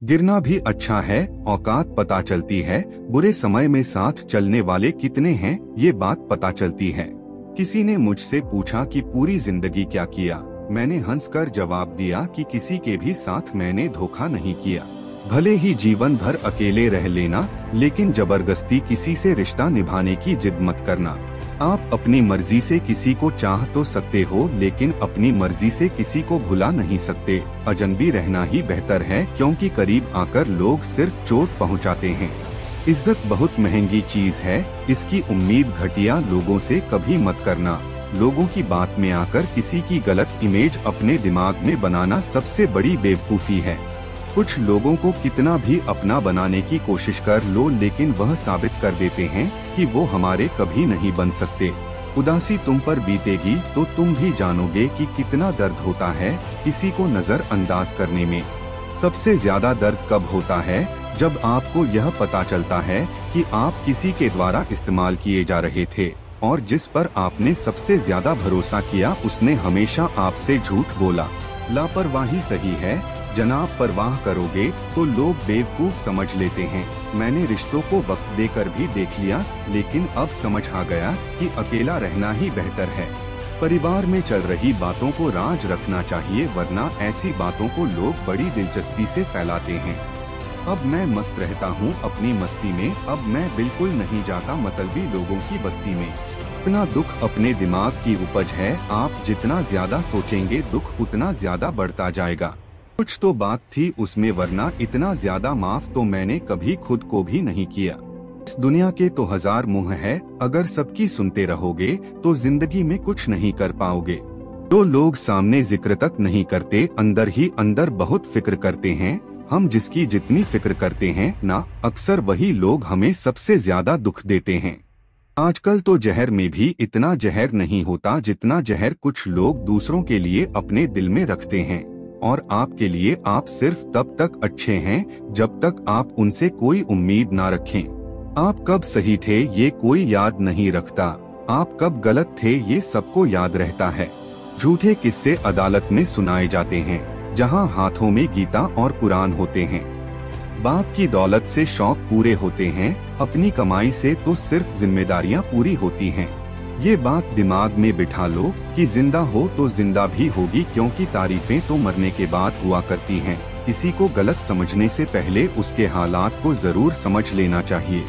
गिरना भी अच्छा है, औकात पता चलती है। बुरे समय में साथ चलने वाले कितने हैं, ये बात पता चलती है। किसी ने मुझसे पूछा कि पूरी जिंदगी क्या किया। मैंने हंसकर जवाब दिया कि किसी के भी साथ मैंने धोखा नहीं किया। भले ही जीवन भर अकेले रह लेना, लेकिन जबरदस्ती किसी से रिश्ता निभाने की जिद मत करना। आप अपनी मर्जी से किसी को चाह तो सकते हो, लेकिन अपनी मर्जी से किसी को भुला नहीं सकते। अजनबी रहना ही बेहतर है, क्योंकि करीब आकर लोग सिर्फ चोट पहुंचाते हैं। इज्जत बहुत महंगी चीज है, इसकी उम्मीद घटिया लोगों से कभी मत करना। लोगों की बात में आकर किसी की गलत इमेज अपने दिमाग में बनाना सबसे बड़ी बेवकूफी है। कुछ लोगों को कितना भी अपना बनाने की कोशिश कर लो, लेकिन वह साबित कर देते हैं कि वो हमारे कभी नहीं बन सकते। उदासी तुम पर बीतेगी तो तुम भी जानोगे कि कितना दर्द होता है किसी को नजरअंदाज करने में। सबसे ज्यादा दर्द कब होता है, जब आपको यह पता चलता है कि आप किसी के द्वारा इस्तेमाल किए जा रहे थे, और जिस पर आपने सबसे ज्यादा भरोसा किया उसने हमेशा आपसे झूठ बोला। लापरवाही सही है, जनाब परवाह करोगे तो लोग बेवकूफ समझ लेते हैं। मैंने रिश्तों को वक्त देकर भी देख लिया, लेकिन अब समझ आ गया कि अकेला रहना ही बेहतर है। परिवार में चल रही बातों को राज रखना चाहिए, वरना ऐसी बातों को लोग बड़ी दिलचस्पी से फैलाते हैं। अब मैं मस्त रहता हूँ अपनी मस्ती में, अब मैं बिल्कुल नहीं जाता मतलबी लोगों की बस्ती में। अपना दुख अपने दिमाग की उपज है, आप जितना ज्यादा सोचेंगे दुख उतना ज्यादा बढ़ता जाएगा। कुछ तो बात थी उसमें, वरना इतना ज्यादा माफ तो मैंने कभी खुद को भी नहीं किया। इस दुनिया के तो हजार मुंह है, अगर सबकी सुनते रहोगे तो जिंदगी में कुछ नहीं कर पाओगे। जो लोग सामने जिक्र तक नहीं करते, अंदर ही अंदर बहुत फिक्र करते हैं। हम जिसकी जितनी फिक्र करते हैं ना, अक्सर वही लोग हमें सबसे ज्यादा दुख देते हैं। आजकल तो जहर में भी इतना जहर नहीं होता जितना जहर कुछ लोग दूसरों के लिए अपने दिल में रखते हैं। और आपके लिए आप सिर्फ तब तक अच्छे हैं जब तक आप उनसे कोई उम्मीद ना रखें। आप कब सही थे ये कोई याद नहीं रखता, आप कब गलत थे ये सबको याद रहता है। झूठे किस्से अदालत में सुनाए जाते हैं, जहां हाथों में गीता और कुरान होते हैं। बाप की दौलत से शौक पूरे होते हैं, अपनी कमाई से तो सिर्फ जिम्मेदारियां पूरी होती हैं। ये बात दिमाग में बिठा लो कि जिंदा हो तो जिंदा भी होगी, क्योंकि तारीफें तो मरने के बाद हुआ करती हैं। किसी को गलत समझने से पहले उसके हालात को जरूर समझ लेना चाहिए।